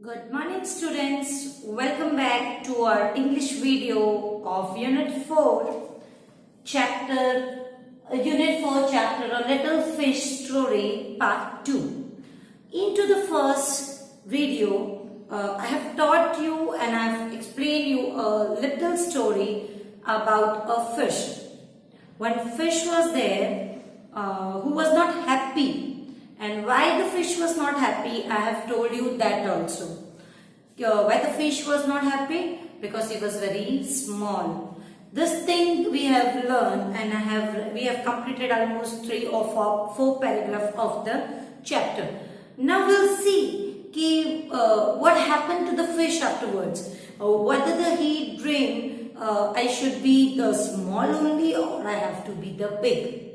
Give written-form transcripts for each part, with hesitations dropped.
Good morning students, welcome back to our English video of Unit 4, Unit 4 chapter A Little Fish Story Part 2. Into the first video, I have taught you and I have explained you a little story about a fish. One fish was there who was not happy. And why the fish was not happy, I have told you that also. Why the fish was not happy? Because he was very small. This thing we have learned and we have completed almost 3 or 4 paragraphs of the chapter. Now we'll see what happened to the fish afterwards. Whether he dreamed I should be the small only or I have to be the big.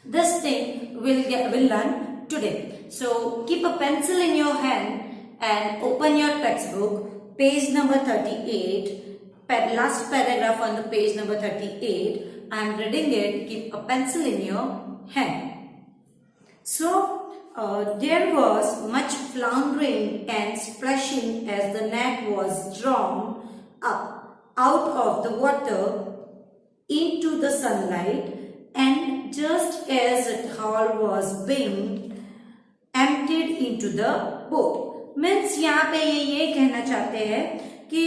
This thing we'll learn today. So keep a pencil in your hand and open your textbook, page number 38, last paragraph on the page number 38. I am reading it. Keep a pencil in your hand. So there was much floundering and splashing as the net was drawn up out of the water into the sunlight, and just as it all was being emptied into the boat. Means यहाँ पे ये कहना चाहते हैं कि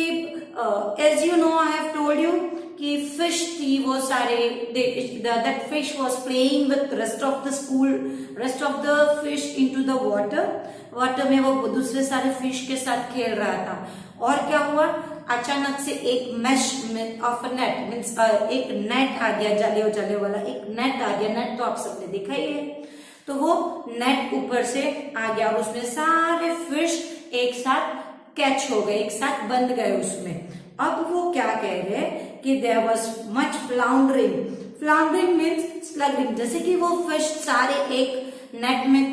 as you know I have told you कि fish थी वो सारे that fish was playing with rest of the fish into the water में वो दूसरे सारे fish के साथ खेल रहा था. और क्या हुआ, अचानक से एक mesh of a net means एक net आ गया, जाले वाला एक net आ गया. net तो आप सबने देखा ही है. तो वो नेट ऊपर से आ गया और उसमें सारे फिश एक साथ कैच हो गए, एक साथ बंद गए उसमें. अब वो क्या कह रहे हैं कि देयर वाज मच फ्लाउंडरिंग मीन्स स्लगरिंग. जैसे कि वो फिश सारे एक नेट में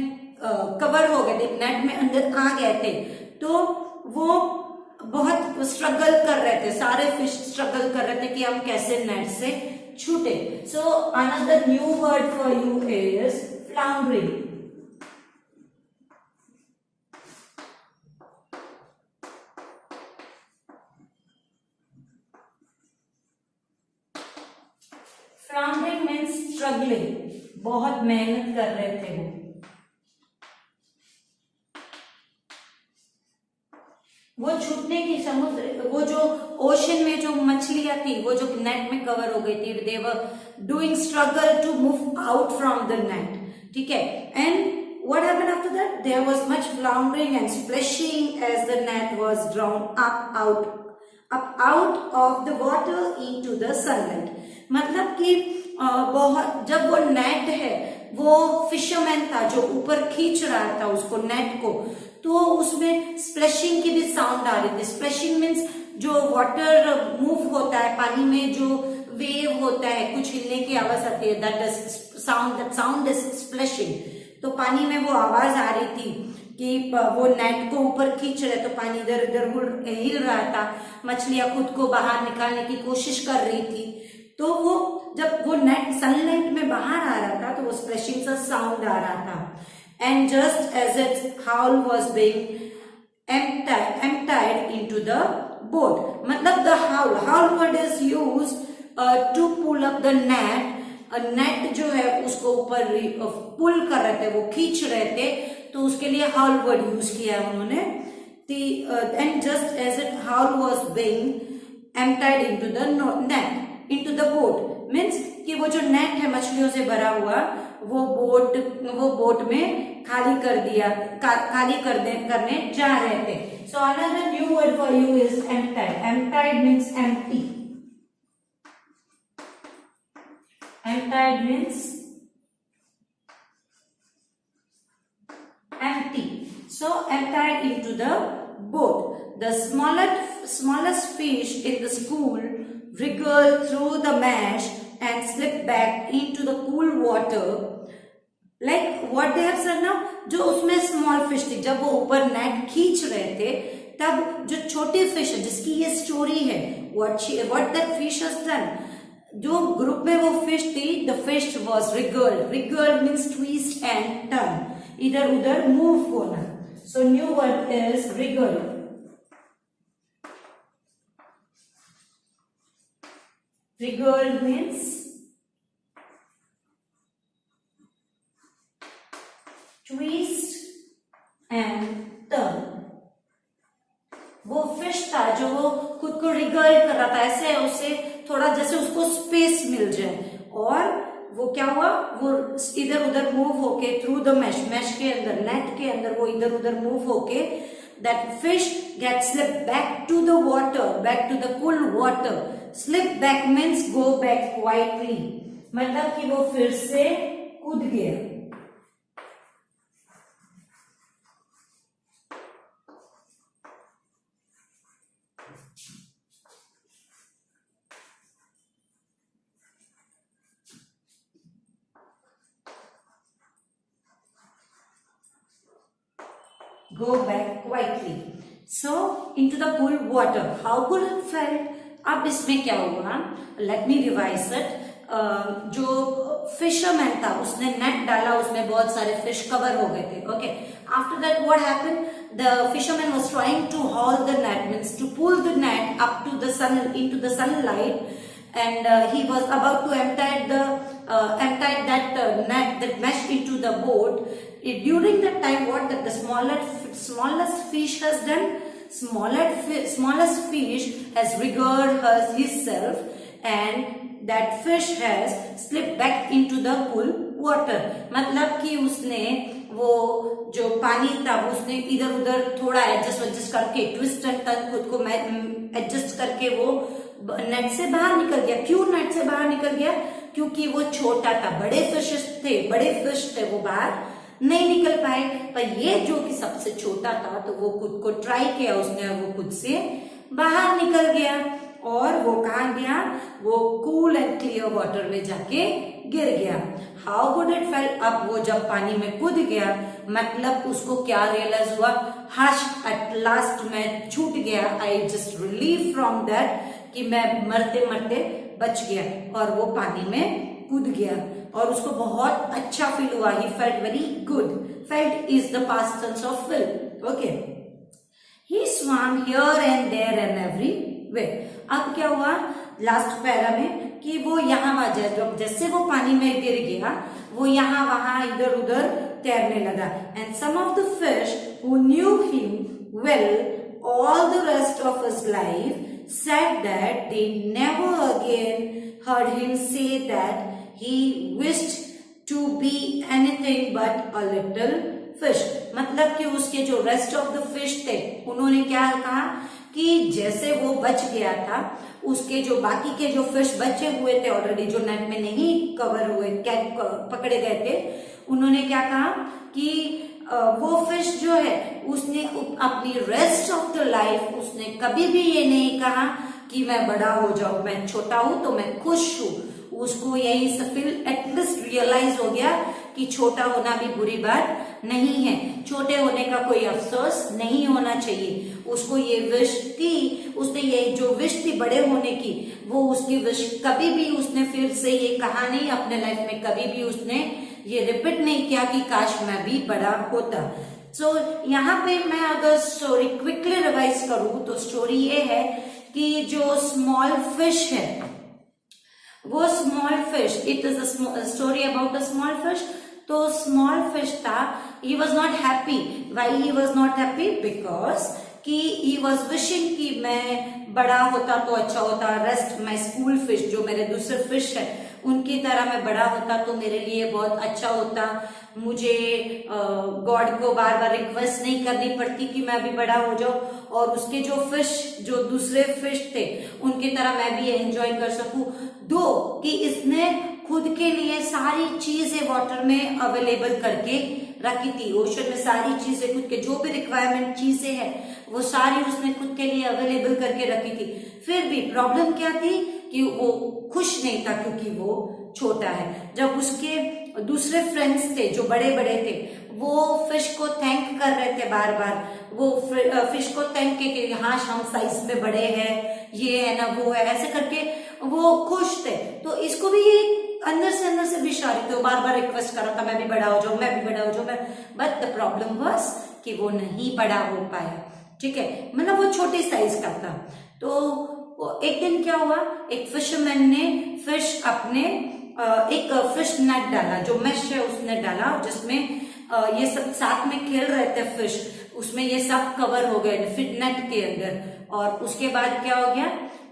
कवर हो गए थे, नेट में अंदर आ गए थे, तो वो बहुत स्ट्रगल कर रहे थे. सारे फिश स्ट्रगल कर रहे थे कि हम कैसे नेट से छूटे. सो another new word for you is floundering. Floundering means struggling. बहुत मेहनत कर रहे थे वो छूटने की. समुद्र वो जो ओशन में जो मछलियां थी वो जो नेट में कवर हो गई थी, they were doing struggle to move out from the net. ठीक है. And what happened after that? There was much floundering and splashing as the net was drawn up out of the water into the sunlight. मतलब कि बहुत जब वो net है वो fisherman था जो ऊपर खींच रहा था उसको नेट को, तो उसमें स्प्लैशिंग की भी साउंड आ रही थी. स्प्लैशिंग मीन्स जो वाटर मूव होता है पानी में, जो वेव होता है, कुछ हिलने की आवाज आती है, दैट साउंड इज स्प्लैशिंग. तो पानी में वो आवाज आ रही थी कि वो नेट को ऊपर खींच रहे, तो पानी इधर उधर हिल रहा था. मछलियां खुद को बाहर निकालने की कोशिश कर रही थी. तो वो जब वो नेट सनलाइट में बाहर आ रहा था तो वो स्प्लैशिंग सा साउंड आ रहा था. And just as its haul was being emptied into the boat. मतलब the howl word is used to pull up the net. Net जो है उसको ऊपर पुल कर रहे थे, वो खींच रहे थे, तो उसके लिए हाउल वर्ड यूज किया है उन्होंने. And just as it haul was being emptied into the net into the boat means कि वो जो नेट है मछलियों से भरा हुआ वो बोट में खाली करने जा रहे थे. So another new word for you is emptied means empty. Emptied means empty. So emptied into the boat. The smallest fish in the school wriggled through the mesh and slipped back into the cool water. Like what they have said now, जो उसमें small fish थी, जब वो ऊपर net खींच रहे थे तब जो छोटी फिश है जिसकी ये स्टोरी है, what that fish has done, जो ग्रुप में वो फिश थी, the fish was wriggled means twist and turn, इधर उधर मूव होना. So new word is wriggle. Wriggle means twist and turn. वो फिश था जो वो खुद को रिगल कर रहा था, ऐसे उसे थोड़ा जैसे उसको स्पेस मिल जाए, और वो क्या हुआ, वो इधर उधर मूव होके थ्रू द मैश के अंदर, नेट के अंदर वो इधर उधर मूव होके that fish get slip back to the water, back to the cool water. Slip back means go back quietly, मतलब कि वो फिर से कूद गया. Go back quietly. So into the cool water. How good it felt. अब इसमें क्या हुआ? Let me revise it. जो फिशरमैन था उसने नेट डाला, उसमें बहुत सारे फिश कवर हो गए थे. Okay. After that, what happened? The fisherman was trying to haul the net, means to pull the net up to the sun, into the sunlight, and he was about to empty that net, that mesh into the boat. During that time, what the smallest fish has done? Smallest fish has wriggled himself, and that fish has slipped back into the cool water. मतलब कि उसने वो जो पानी था वो उसने इधर उधर थोड़ा एडजस्ट करके, ट्विस्ट एंड टर्न, खुद को एडजस्ट करके वो नेट से बाहर निकल गया. क्यों नेट से बाहर निकल गया? क्योंकि वो छोटा था, बड़े फिश थे, वो बाहर नहीं निकल पाए. पर ये जो कि सबसे छोटा था, तो वो खुद को ट्राई किया उसने, और वो खुद से बाहर निकल गया. और वो कहाँ गया? वो कूल एंड क्लियर वाटर में जाके गिर गया. How good it felt. अब वो जब पानी में कूद गया, मतलब उसको क्या रियलाइज हुआ? हश, एट लास्ट मैं छूट गया. I just relieve from that, कि मैं मरते मरते बच गया. और वो पानी में कूद गया और उसको बहुत अच्छा फील हुआ. He felt very good. Felt is the past tense of feel. Okay. He swum here and there and everywhere. अब क्या हुआ लास्ट पैरा में कि वो यहाँ वहां, जैसे वो पानी में गिर गया, वो यहाँ वहां इधर उधर तैरने लगा. And some of the fish who knew him well all the rest of his life said that they never again heard him say that he wished to be anything but a little fish. मतलब कि उसके जो rest of the fish थे, उन्होंने क्या कहा कि जैसे वो बच गया था, उसके जो बाकी के जो फिश बचे हुए थे ऑलरेडी, जो नेट में नहीं कवर हुए, पकड़े गए थे, उन्होंने क्या कहा कि वो फिश जो है उसने अपनी रेस्ट ऑफ द लाइफ उसने कभी भी ये नहीं कहा कि मैं बड़ा हो जाऊं, मैं छोटा हूं तो मैं खुश हूं. उसको यही फील एटलीस्ट रियलाइज हो गया कि छोटा होना भी बुरी बात नहीं है, छोटे होने का कोई अफसोस नहीं होना चाहिए. उसको ये विश थी, उसने ये जो विश थी बड़े होने की, वो उसकी विश कभी भी उसने फिर से ये कहा नहीं अपने लाइफ में, कभी भी उसने ये रिपीट नहीं किया कि काश मैं भी बड़ा होता. सो यहाँ पे मैं अगर स्टोरी क्विकली रिवाइज करूं तो स्टोरी ये है कि जो स्मॉल फिश है, वो small fish, it is a story about a small fish. तो स्मॉल फिश था, he was not happy. Why he was not happy? Because कि ही वॉज विशिंग कि मैं बड़ा होता तो अच्छा होता. रेस्ट माई स्कूल फिश, जो मेरे दूसरे फिश है उनकी तरह मैं बड़ा होता तो मेरे लिए बहुत अच्छा होता. मुझे गॉड को बार बार रिक्वेस्ट नहीं करनी पड़ती कि मैं भी बड़ा हो जाऊं, और उसके जो फिश, जो दूसरे फिश थे, उनकी तरह मैं भी एंजॉय कर सकूं. दो कि इसने खुद के लिए सारी चीजें वाटर में अवेलेबल करके रखी थी. ओशन में सारी चीजें, खुद के जो भी रिक्वायरमेंट चीजें हैं वो सारी उसने खुद के लिए अवेलेबल करके रखी थी. फिर भी प्रॉब्लम क्या थी कि वो खुश नहीं था क्योंकि वो छोटा है. जब उसके दूसरे फ्रेंड्स थे जो बड़े बड़े थे, वो फिश को थैंक कर रहे थे बार बार, वो फिश को थैंक के कि हाँ हम साइज में बड़े हैं, ये है ना वो है, ऐसे करके वो खुश थे. तो इसको भी अंदर से विश आ रही थी, वो बार बार रिक्वेस्ट कर रहा था मैं भी बड़ा हो जाऊं, मैं भी बड़ा हो जाऊं. बट द प्रॉब्लम वाज कि वो नहीं बड़ा हो पाया, ठीक है, मतलब वो छोटे साइज का था। तो एक दिन क्या हुआ, एक फिशरमैन ने फिश अपने एक फिश नेट डाला, जो मैश है उसने डाला, जिसमें ये सब साथ में खेल रहे थे फिश, उसमें ये सब कवर हो गए नेट के अंदर। और उसके बाद क्या हो गया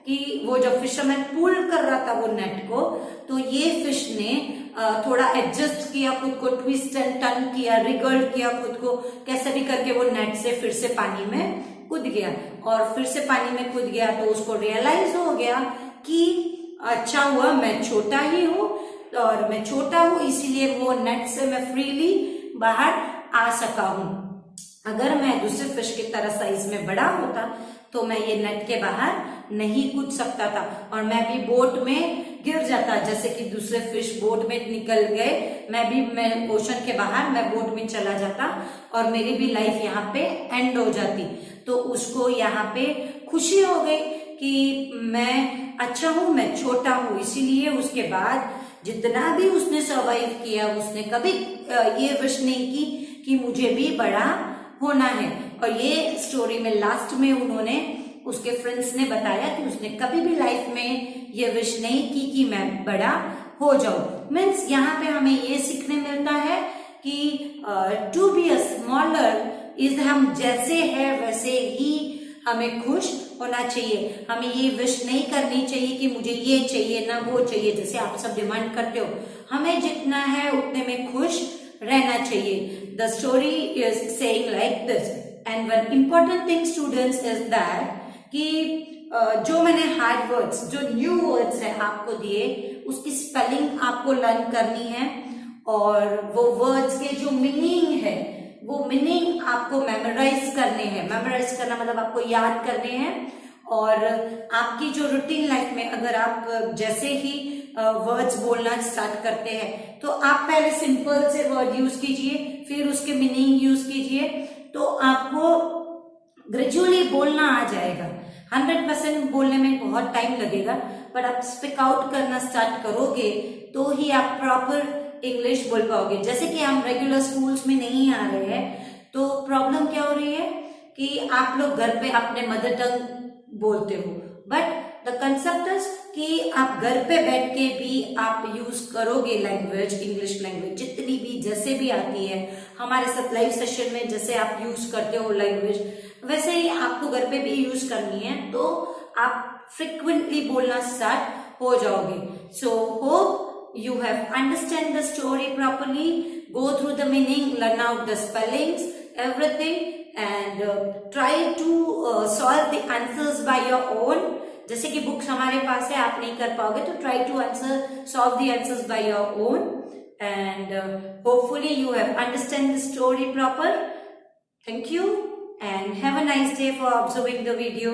कि वो जो फिशरमैन पुल कर रहा था वो नेट को, तो ये फिश ने थोड़ा एडजस्ट किया खुद को, ट्विस्ट एंड टर्न किया, रिगल्ड किया खुद को, कैसे भी करके वो नेट से फिर से पानी में कूद गया। और फिर से पानी में कूद गया तो उसको रियलाइज हो गया कि अच्छा हुआ मैं छोटा ही हूँ, और मैं छोटा हूँ इसीलिए वो नेट से मैं फ्रीली बाहर आ सका हूँ। अगर मैं दूसरे फिश की तरह साइज में बड़ा होता तो मैं ये नेट के बाहर नहीं कूद सकता था, और मैं भी बोट में गिर जाता, जैसे कि दूसरे फिश बोट में निकल गए, मैं ओशन के बाहर, मैं बोट में चला जाता और मेरी भी लाइफ यहाँ पे एंड हो जाती। तो उसको यहाँ पे खुशी हो गई कि मैं अच्छा हूं, मैं छोटा हूं, इसीलिए उसके बाद जितना भी उसने सर्वाइव किया, उसने कभी ये विश नहीं की कि मुझे भी बड़ा होना है। और ये स्टोरी में लास्ट में उन्होंने, उसके फ्रेंड्स ने बताया कि उसने कभी भी लाइफ में ये विश नहीं की कि मैं बड़ा हो जाऊं। मीन्स यहाँ पे हमें ये सीखने मिलता है कि to be a smaller is, हम जैसे है वैसे ही हमें खुश होना चाहिए। हमें ये विश नहीं करनी चाहिए कि मुझे ये चाहिए ना वो चाहिए, जैसे आप सब डिमांड करते हो। हमें जितना है उतने में खुश रहना चाहिए। The story is saying like this, and one important thing students is that कि जो मैंने हार्ड वर्ड्स, जो न्यू वर्ड्स है आपको दिए, उसकी स्पेलिंग आपको लर्न करनी है, और वो वर्ड्स के जो मीनिंग है वो मीनिंग आपको मेमोराइज करने हैं। मेमोराइज करना मतलब आपको याद करने हैं। और आपकी जो रूटीन लाइफ में अगर आप जैसे ही वर्ड्स बोलना स्टार्ट करते हैं तो आप पहले सिंपल से वर्ड यूज कीजिए, फिर उसके मीनिंग यूज कीजिए, तो आपको ग्रेजुअली बोलना आ जाएगा। 100% बोलने में बहुत टाइम लगेगा, पर आप स्पीक आउट करना स्टार्ट करोगे तो ही आप प्रॉपर इंग्लिश बोल पाओगे। जैसे कि हम रेगुलर स्कूल्स में नहीं आ रहे हैं, तो प्रॉब्लम क्या हो रही है कि आप लोग घर पे अपने मदर टंग बोलते हो, बट द कंसेप्ट इज कि आप घर पे बैठ के भी आप यूज करोगे लैंग्वेज, इंग्लिश लैंग्वेज जितनी भी जैसे भी आती है। हमारे साथ लाइव सेशन में जैसे आप यूज करते हो लैंग्वेज, वैसे ही आपको घर पे भी यूज करनी है, तो आप फ्रिक्वेंटली बोलना स्टार्ट हो जाओगे। So hope you have understand the story properly, go through the meaning, learn out the spellings, everything, and try to solve the answers by your own. जैसे कि बुक्स हमारे पास है, आप नहीं कर पाओगे, तो try to solve the answers by your own, and hopefully you have understand the story proper. Thank you and have a nice day for observing the video.